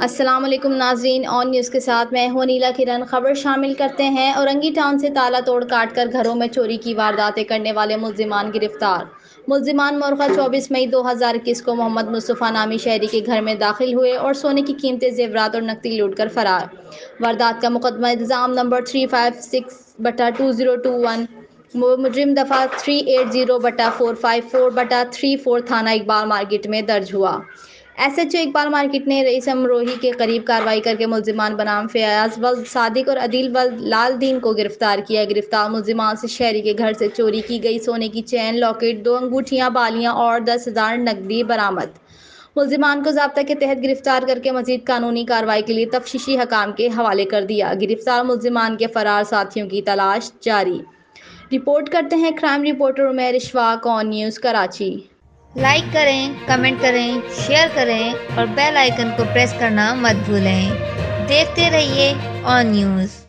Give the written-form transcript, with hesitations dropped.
السلام علیکم ناظرین، آن نیوز کے ساتھ میں ہوں نیلا کرن۔ خبر شامل کرتے ہیں۔ اورنگی ٹاؤن سے تالا توڑ کاٹ کر گھروں میں چوری کی وارداتیں کرنے والے ملزمان گرفتار۔ ملزمان مورخہ 24 مئی 2021 کو محمد مصطفیٰ نامی شہری کے گھر میں داخل ہوئے اور سونے کی قیمتی زیورات اور نقدی لوٹ کر فرار۔ واردات کا مقدمہ الزام نمبر 356/2021 مجرم دفعہ 380/454/34 تھانہ اقبال مارکیٹ میں درج ہوا۔ S H O Iqbal market نے رئیس امروہی کے قریب کارروائی کرکے ملزمان بنام فیاض ولد صادق اور عدیل ولد لال دین کو گرفتار کیا۔ گرفتار ملزمان سے شہری کے گھر سے چوری کی گئی سونے کی چین، لاکٹ، 2 انگوٹھیاں، بالیاں اور 10,000 نقدی برآمد۔ ملزمان کو ضابطہ کے تحت گرفتار کرکے مزید قانونی کارروائی کے لیے تفتیشی حکام کے حوالے کر دیا۔ گرفتار ملزمان کے فرار ساتھیوں کی تلاش جاری۔ رپورٹ کرتے ہیں کرائم رپورٹر عمیر اشفاق، آن نیوز، کراچی۔ لائک کریں، کمنٹ کریں، شیئر کریں اور بیل آئیکن کو پریس کرنا مت بھولیں۔ دیکھتے رہیے آن نیوز۔